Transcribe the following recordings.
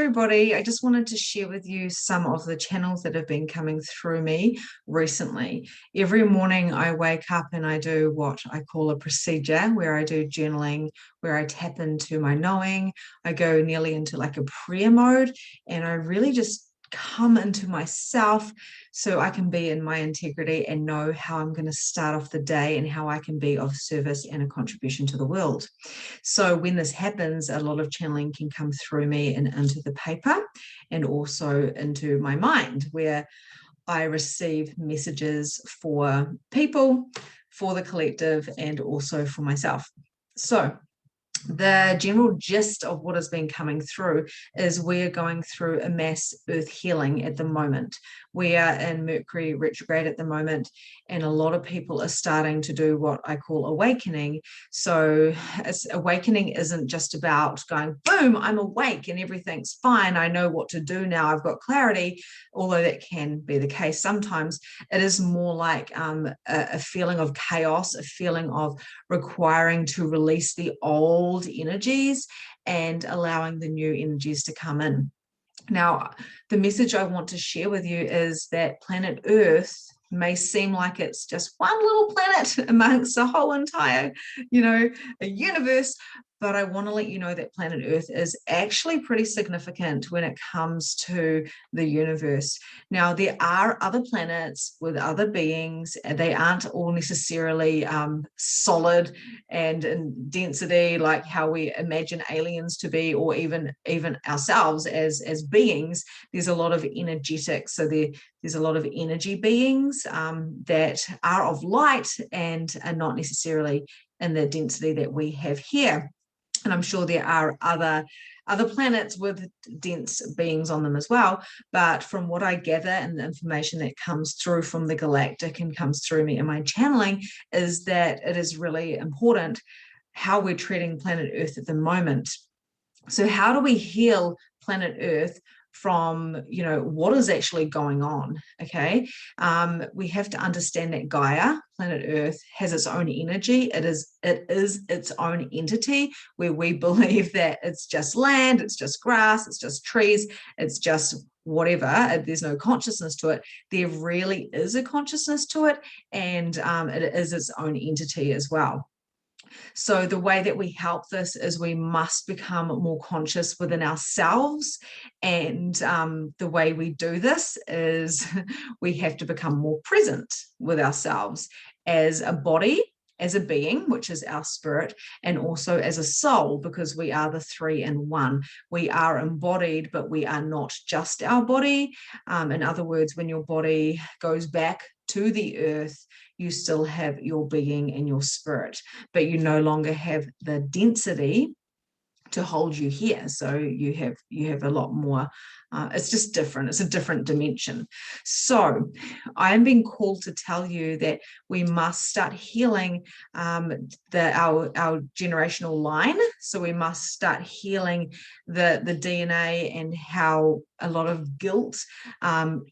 everybody. I just wanted to share with you some of the channels that have been coming through me recently. Every morning I wake up and I do what I call a procedure where I do journaling, where I tap into my knowing. I go nearly into like a prayer mode and I really just come into myself so I can be in my integrity and know how I'm going to start off the day and how I can be of service and a contribution to the world. So when this happens, a lot of channeling can come through me and into the paper and also into my mind, where I receive messages for people, for the collective, and also for myself. So the general gist of what has been coming through is we're going through a mass earth healing at the moment. We are in Mercury retrograde at the moment, and a lot of people are starting to do what I call awakening. So awakening isn't just about going, boom, I'm awake and everything's fine. I know what to do now. I've got clarity, although that can be the case sometimes. It is more like a feeling of chaos, a feeling of requiring to release the old energies and allowing the new energies to come in. Now, the message I want to share with you is that planet Earth may seem like it's just one little planet amongst a whole entire, a universe, but I want to let you know that planet Earth is actually pretty significant when it comes to the universe. Now, there are other planets with other beings, and they aren't all necessarily solid and in density like how we imagine aliens to be, or even ourselves as beings. There's a lot of energetic, so there's a lot of energy beings that are of light and are not necessarily in the density that we have here. And I'm sure there are other planets with dense beings on them as well. But from what I gather and the information that comes through from the Galactic and comes through me in my channeling is that it is really important how we're treating planet Earth at the moment. So how do we heal planet Earth from what is actually going on? Okay, we have to understand that Gaia, planet Earth, has its own energy. It is its own entity, where we believe that it's just land, it's just grass, it's just trees, it's just whatever. There's no consciousness to it. There really is a consciousness to it, and it is its own entity as well. So the way that we help this is we must become more conscious within ourselves. And the way we do this is we have to become more present with ourselves as a body, as a being, which is our spirit, and also as a soul, because we are the three in one. We are embodied, but we are not just our body. In other words, when your body goes back to the earth, you still have your being and your spirit, but you no longer have the density to hold you here. So you have a lot more. It's just different. It's a different dimension. So I'm being called to tell you that we must start healing our generational line. So we must start healing the DNA and how a lot of guilt,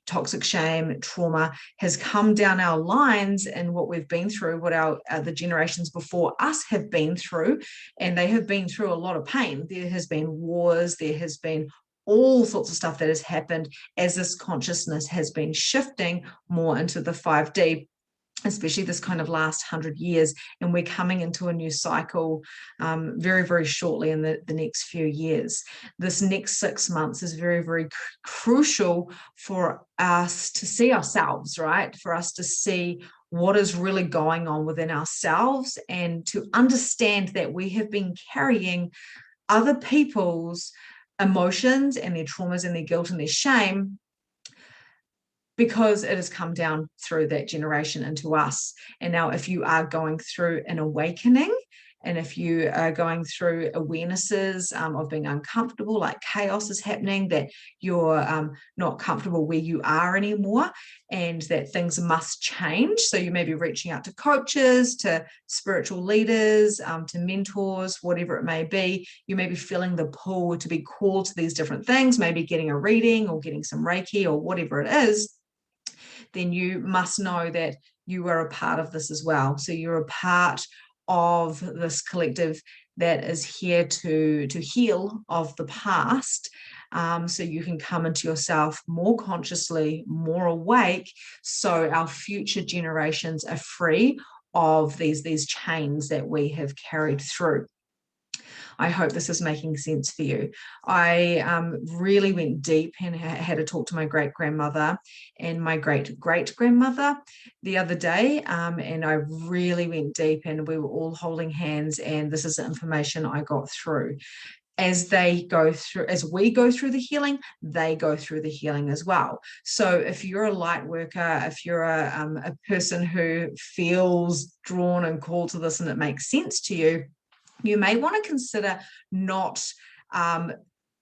toxic shame, trauma has come down our lines, and what we've been through, what the generations before us have been through, and they have been through a lot of pain. There has been wars, there has been all sorts of stuff that has happened as this consciousness has been shifting more into the 5D, especially this kind of last 100 years. And we're coming into a new cycle very, very shortly in the next few years. This next 6 months is very, very crucial for us to see ourselves, right? For us to see what is really going on within ourselves, and to understand that we have been carrying other people's emotions and their traumas and their guilt and their shame, because it has come down through that generation into us. And now if you are going through an awakening, and if you are going through awarenesses of being uncomfortable, like chaos is happening, that you're not comfortable where you are anymore, and that things must change. So you may be reaching out to coaches, to spiritual leaders, to mentors, whatever it may be. You may be feeling the pull to be called to these different things, maybe getting a reading or getting some Reiki or whatever it is. Then you must know that you are a part of this as well. So you're a part of this collective that is here to heal of the past, so you can come into yourself more consciously, more awake, so our future generations are free of these chains that we have carried through. I hope this is making sense for you. I really went deep and had a talk to my great-grandmother and my great-great-grandmother the other day, and I really went deep, and we were all holding hands, and this is the information I got through. As we go through the healing, they go through the healing as well. So if you're a light worker, if you're a person who feels drawn and called to this and it makes sense to you, you may want to consider not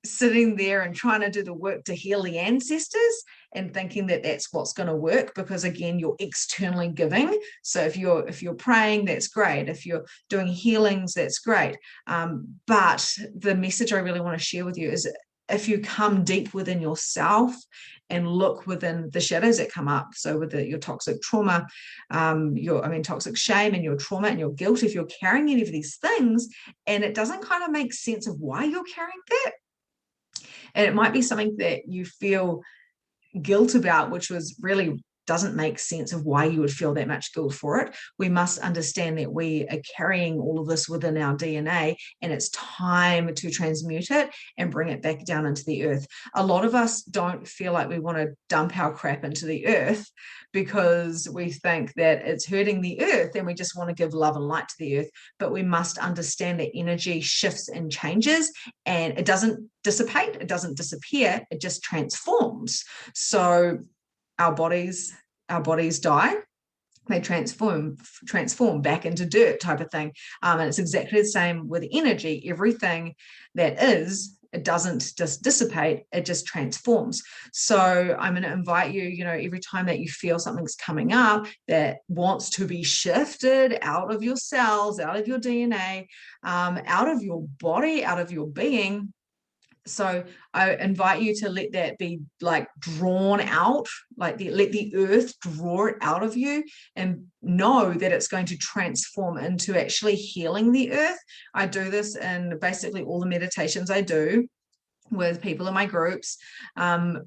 sitting there and trying to do the work to heal the ancestors and thinking that that's what's going to work, because again, you're externally giving. So if you're praying, that's great. If you're doing healings, that's great. But the message I really want to share with you is, if you come deep within yourself and look within the shadows that come up, so with your toxic trauma, toxic shame and your trauma and your guilt, if you're carrying any of these things and it doesn't kind of make sense of why you're carrying that, and it might be something that you feel guilt about, which was really doesn't make sense of why you would feel that much guilt for it. We must understand that we are carrying all of this within our DNA, and it's time to transmute it and bring it back down into the earth. A lot of us don't feel like we want to dump our crap into the earth because we think that it's hurting the earth, and we just want to give love and light to the earth. But we must understand that energy shifts and changes, and it doesn't dissipate, it doesn't disappear, it just transforms. So our bodies die, they transform back into dirt type of thing. And it's exactly the same with energy. Everything that is, it doesn't just dissipate, it just transforms. So I'm going to invite you, every time that you feel something's coming up that wants to be shifted out of your cells, out of your DNA, out of your body, out of your being. So I invite you to let that be like drawn out, let the earth draw it out of you, and know that it's going to transform into actually healing the earth. I do this in basically all the meditations I do with people in my groups.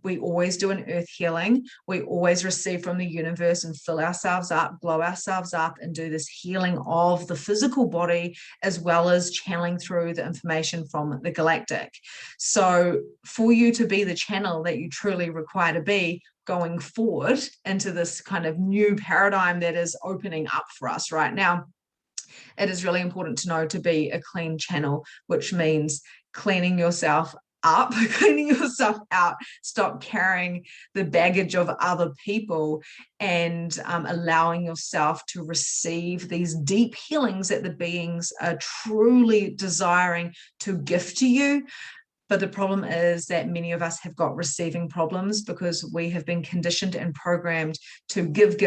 We always do an earth healing. We always receive from the universe and fill ourselves up, blow ourselves up, and do this healing of the physical body, as well as channeling through the information from the galactic. So for you to be the channel that you truly require to be going forward into this kind of new paradigm that is opening up for us right now, it is really important to know to be a clean channel, which means cleaning yourself up, cleaning yourself out, stop carrying the baggage of other people, and allowing yourself to receive these deep healings that the beings are truly desiring to gift to you. But the problem is that many of us have got receiving problems because we have been conditioned and programmed to give,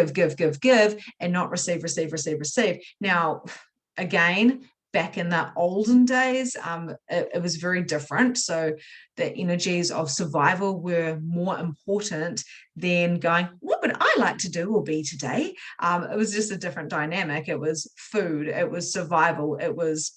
and not receive. Now, again, back in the olden days, it was very different. So the energies of survival were more important than going, what would I like to do or be today? It was just a different dynamic. It was food, it was survival, it was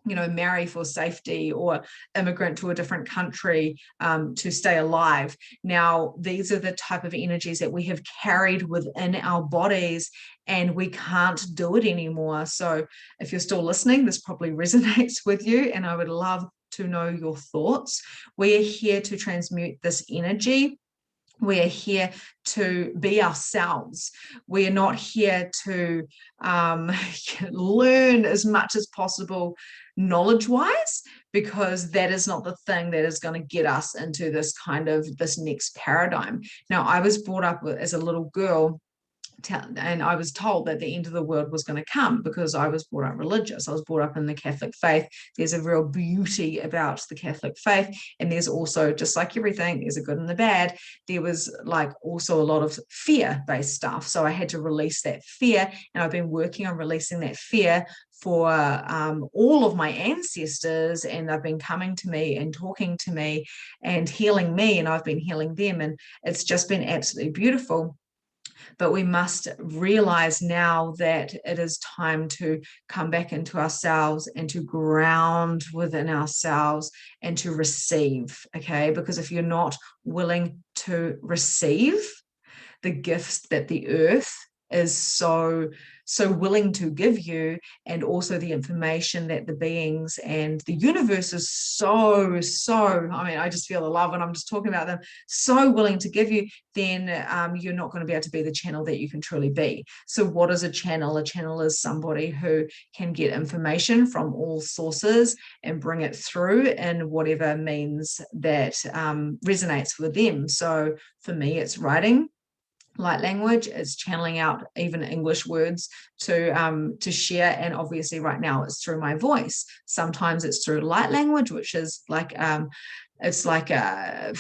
marry for safety, or immigrant to a different country to stay alive. Now, these are the type of energies that we have carried within our bodies, and we can't do it anymore. So if you're still listening, this probably resonates with you, and I would love to know your thoughts. We are here to transmute this energy. We are here to be ourselves. We are not here to learn as much as possible knowledge-wise, because that is not the thing that is going to get us into this next paradigm. Now, I was brought up as a little girl, and I was told that the end of the world was going to come because I was brought up religious. I was brought up in the Catholic faith. There's a real beauty about the Catholic faith, and there's also, just like everything, there's a good and the bad. There was also a lot of fear-based stuff. So I had to release that fear, and I've been working on releasing that fear for all of my ancestors, and they've been coming to me and talking to me and healing me, and I've been healing them, and it's just been absolutely beautiful. But we must realize now that it is time to come back into ourselves and to ground within ourselves and to receive, okay? Because if you're not willing to receive the gifts that the earth is so willing to give you, and also the information that the beings and the universe is I mean, I just feel the love when I'm just talking about them, so willing to give you, then you're not going to be able to be the channel that you can truly be. So what is a channel? A channel is somebody who can get information from all sources and bring it through in whatever means that resonates with them. So for me, it's writing. Light language is channeling out even English words to share, and obviously right now it's through my voice. Sometimes it's through light language, which is like it's like a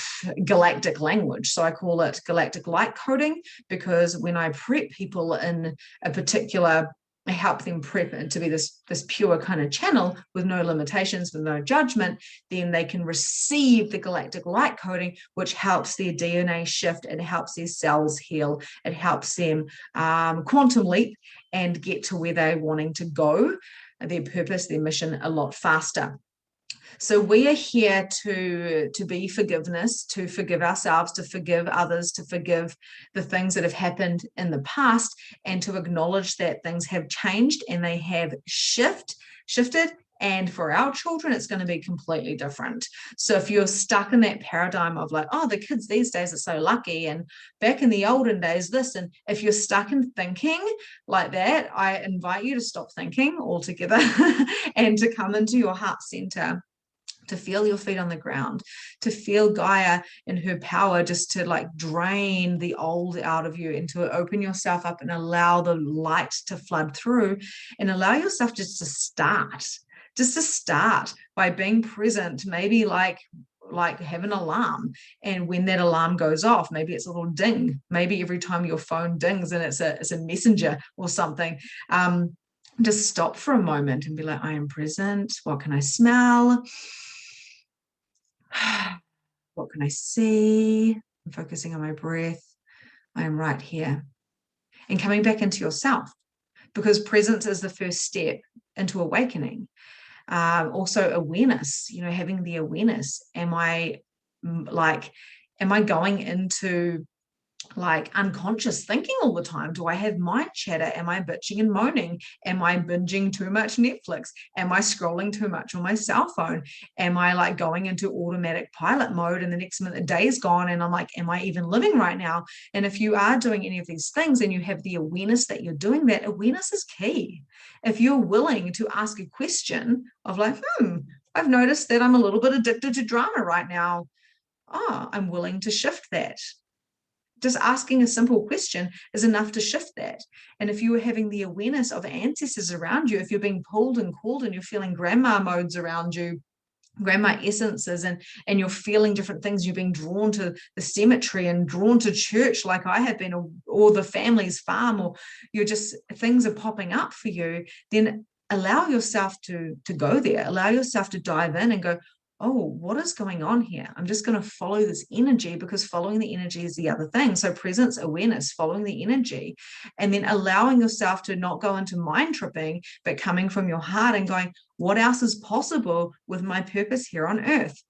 galactic language. So I call it galactic light coding, because when I prep people in a particular, I help them prep it to be this pure kind of channel with no limitations, with no judgment, then they can receive the galactic light coding, which helps their DNA shift, it helps their cells heal, it helps them quantum leap and get to where they're wanting to go, their purpose, their mission, a lot faster. So we are here to be forgiveness, to forgive ourselves, to forgive others, to forgive the things that have happened in the past, and to acknowledge that things have changed and they have shifted. And for our children, it's going to be completely different. So if you're stuck in that paradigm of like, oh, the kids these days are so lucky, and back in the olden days, this, and if you're stuck in thinking like that, I invite you to stop thinking altogether and to come into your heart center, to feel your feet on the ground, to feel Gaia in her power, just to like drain the old out of you and to open yourself up and allow the light to flood through, and allow yourself just to start by being present, maybe like have an alarm, and when that alarm goes off, maybe it's a little ding, maybe every time your phone dings and it's a messenger or something, just stop for a moment and be like, I am present. What can I smell? What can I see? I'm focusing on my breath. I am right here. And coming back into yourself, because presence is the first step into awakening. Also awareness, having the awareness. Am I going into like unconscious thinking all the time? Do I have mind chatter? Am I bitching and moaning? Am I binging too much Netflix? Am I scrolling too much on my cell phone? Am I like going into automatic pilot mode, and the next minute the day is gone and I'm like, am I even living right now? And if you are doing any of these things and you have the awareness that you're doing that, awareness is key. If you're willing to ask a question of like, I've noticed that I'm a little bit addicted to drama right now. Oh, I'm willing to shift that. Just asking a simple question is enough to shift that. And if you are having the awareness of ancestors around you, if you're being pulled and called and you're feeling grandma modes around you, grandma essences, and you're feeling different things, you're being drawn to the cemetery and drawn to church like I have been, or the family's farm, or you're just, things are popping up for you, then allow yourself to go there, allow yourself to dive in and go, oh, what is going on here? I'm just going to follow this energy, because following the energy is the other thing. So presence, awareness, following the energy, and then allowing yourself to not go into mind tripping, but coming from your heart and going, what else is possible with my purpose here on earth?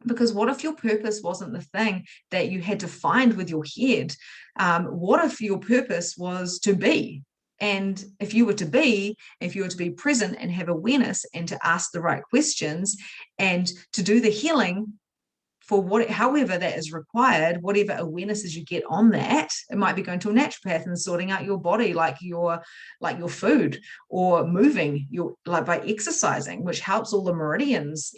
Because what if your purpose wasn't the thing that you had to find with your head? What if your purpose was to be? And if you were to be present and have awareness and to ask the right questions and to do the healing for however that is required, whatever awarenesses you get on that, it might be going to a naturopath and sorting out your body, like your food, or moving like by exercising, which helps all the meridians,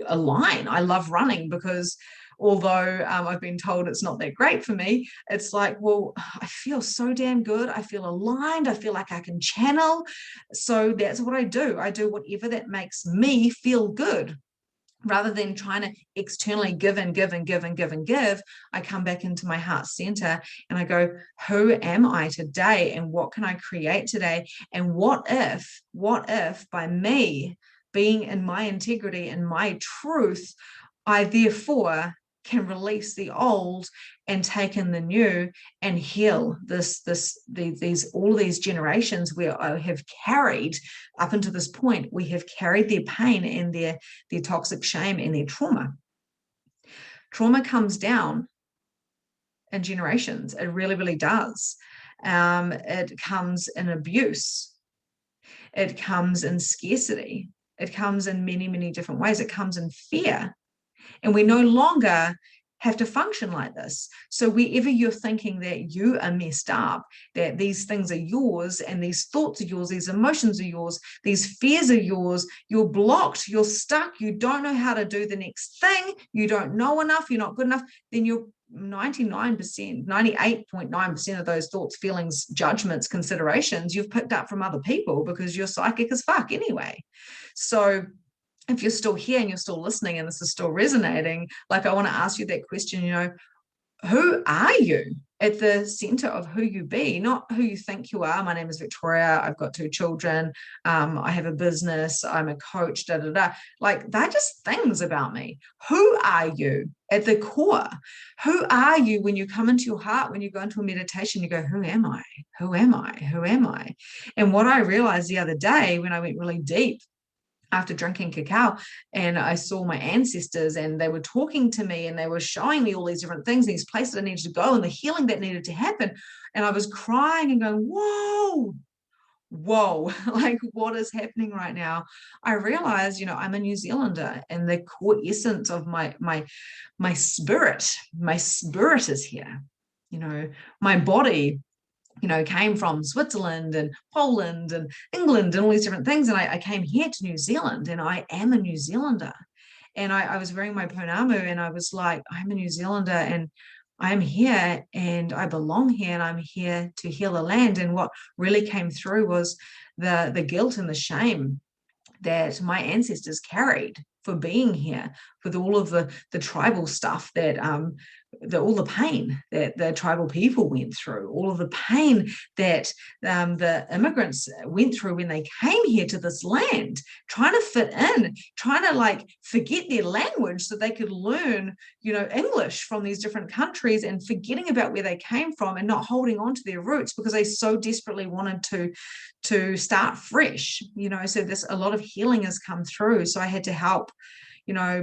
align. I love running because although I've been told it's not that great for me, it's like, well, I feel so damn good. I feel aligned. I feel like I can channel. So that's what I do. I do whatever that makes me feel good. Rather than trying to externally give and give and give and give and give, I come back into my heart center and I go, who am I today? And what can I create today? And what if by me being in my integrity and my truth, I therefore can release the old and take in the new and heal all these generations where I have carried up until this point. We have carried their pain and their toxic shame and their trauma. Trauma comes down in generations. It really, really does. It comes in abuse. It comes in scarcity. It comes in many, many different ways. It comes in fear. And we no longer have to function like this. So wherever you're thinking that you are messed up, that these things are yours and these thoughts are yours, these emotions are yours, these fears are yours, you're blocked, you're stuck, you don't know how to do the next thing, you don't know enough, you're not good enough, then you're 99%, 98.9% of those thoughts, feelings, judgments, considerations you've picked up from other people because you're psychic as fuck anyway. So if you're still here and you're still listening and this is still resonating, like I want to ask you that question, who are you at the center of who you be, not who you think you are. My name is Victoria. I've got 2 children. I have a business. I'm a coach, da, da, da. Like, they're just things about me. Who are you at the core? Who are you when you come into your heart, when you go into a meditation, you go, who am I? Who am I? Who am I? And what I realized the other day when I went really deep after drinking cacao and I saw my ancestors and they were talking to me and they were showing me all these different things, these places I needed to go and the healing that needed to happen. And I was crying and going, whoa, like what is happening right now? I realized, I'm a New Zealander and the core essence of my spirit is here. My body came from Switzerland and Poland and England and all these different things. And I came here to New Zealand and I am a New Zealander. And I was wearing my pounamu and I was like, I'm a New Zealander and I'm here and I belong here and I'm here to heal the land. And what really came through was the guilt and the shame that my ancestors carried for being here, with all of the tribal stuff that all the pain that the tribal people went through, all of the pain that the immigrants went through when they came here to this land, trying to fit in, trying to like forget their language so they could learn, English from these different countries, and forgetting about where they came from and not holding on to their roots because they so desperately wanted to start fresh, so a lot of healing has come through. So I had to help,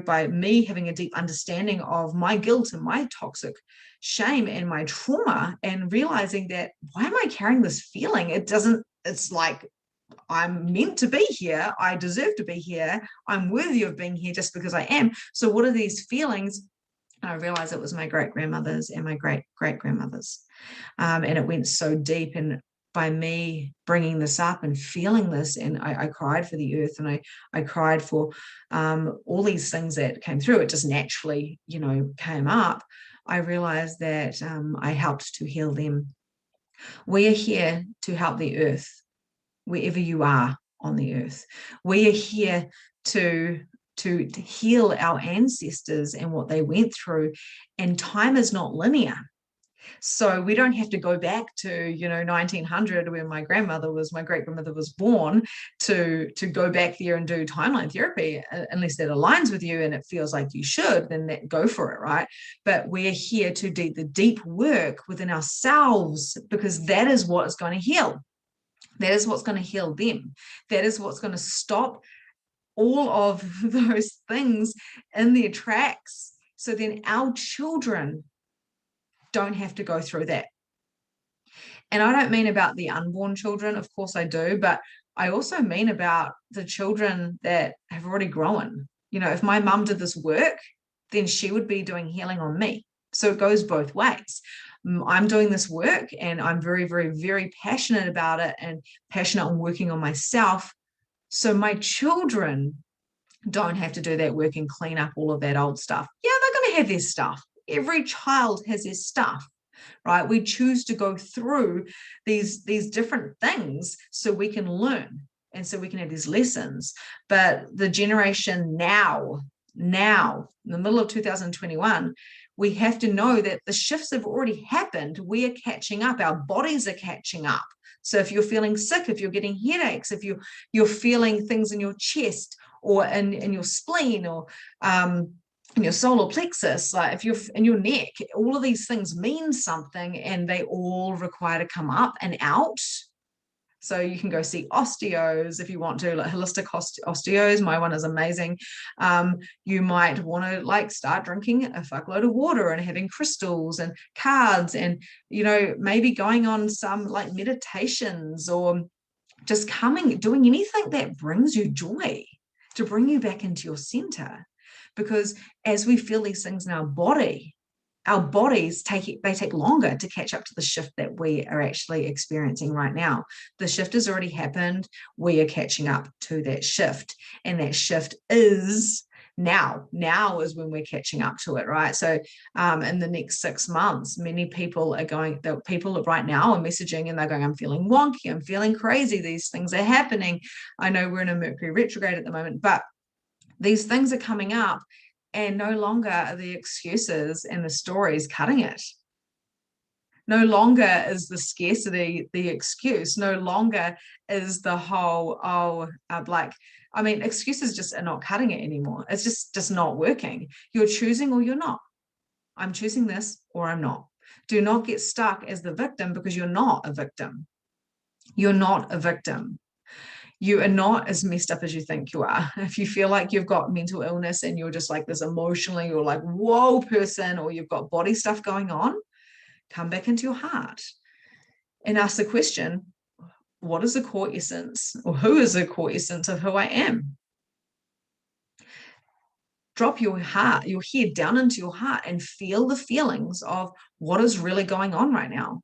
by me having a deep understanding of my guilt and my toxic shame and my trauma, and realizing that, why am I carrying this feeling? It's like, I'm meant to be here. I deserve to be here. I'm worthy of being here just because I am. So what are these feelings? And I realized it was my great-grandmothers and my great-great-grandmothers. And it went so deep. And by me bringing this up and feeling this, and I cried for the earth, and I cried for all these things that came through. It just naturally, came up. I realized that I helped to heal them. We are here to help the earth, wherever you are on the earth. We are here to heal our ancestors and what they went through. And time is not linear. So we don't have to go back to 1900 where my great-grandmother was born to go back there and do timeline therapy, unless that aligns with you and it feels like you should, then go for it, right? But we're here to do the deep work within ourselves, because that is what is going to heal. That is what's going to heal them. That is what's going to stop all of those things in their tracks, so then our children don't have to go through that. And I don't mean about the unborn children, of course I do, but I also mean about the children that have already grown. If my mum did this work, then she would be doing healing on me. So it goes both ways. I'm doing this work and I'm very, very, very passionate about it, and passionate on working on myself. So my children don't have to do that work and clean up all of that old stuff. Yeah, they're going to have their stuff. Every child has their stuff, right? We choose to go through these different things so we can learn and so we can have these lessons. But the generation now, in the middle of 2021, we have to know that the shifts have already happened. We are catching up. Our bodies are catching up. So if you're feeling sick, if you're getting headaches, if you're feeling things in your chest or in your spleen, or in your solar plexus, like if you're in your neck, all of these things mean something and they all require to come up and out. So you can go see osteos if you want to, like holistic osteos. My one is amazing. You might want to like start drinking a fuckload of water and having crystals and cards, and maybe going on some like meditations, or just doing anything that brings you joy, to bring you back into your center. Because as we feel these things in our bodies take longer to catch up to the shift that we are actually experiencing right now. The shift has already happened. We are catching up to that shift, and that shift is now. Now is when we're catching up to it, right? So in the next 6 months, many people right now are messaging and they're going, I'm feeling wonky, I'm feeling crazy, these things are happening. I know we're in a Mercury retrograde at the moment, but these things are coming up, and no longer are the excuses and the stories cutting it. No longer is the scarcity the excuse. No longer is the whole, excuses just are not cutting it anymore. It's just not working. You're choosing or you're not. I'm choosing this or I'm not. Do not get stuck as the victim, because you're not a victim. You're not a victim. You are not as messed up as you think you are. If you feel like you've got mental illness and you're just like this emotionally, you're like, whoa person, or you've got body stuff going on, come back into your heart and ask the question, what is the core essence, or who is the core essence of who I am? Drop your head down into your heart and feel the feelings of what is really going on right now.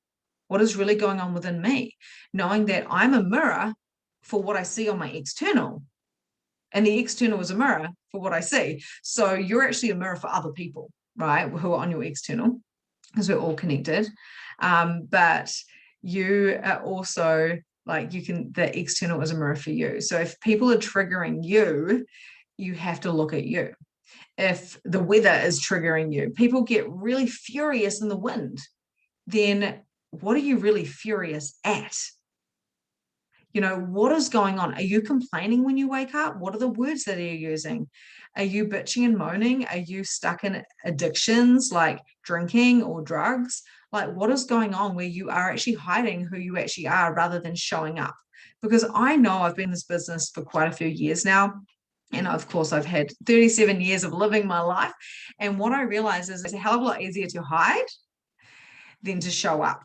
What is really going on within me? Knowing that I'm a mirror for what I see on my external, and the external is a mirror for what I see. So you're actually a mirror for other people, right, who are on your external, because we're all connected. But you are also the external is a mirror for you. So if people are triggering you, you have to look at you. If the weather is triggering you, people get really furious in the wind, then what are you really furious at? What is going on? Are you complaining when you wake up? What are the words that you're using? Are you bitching and moaning? Are you stuck in addictions like drinking or drugs? Like, what is going on where you are actually hiding who you actually are rather than showing up? Because I know I've been in this business for quite a few years now. And of course, I've had 37 years of living my life. And what I realize is it's a hell of a lot easier to hide than to show up.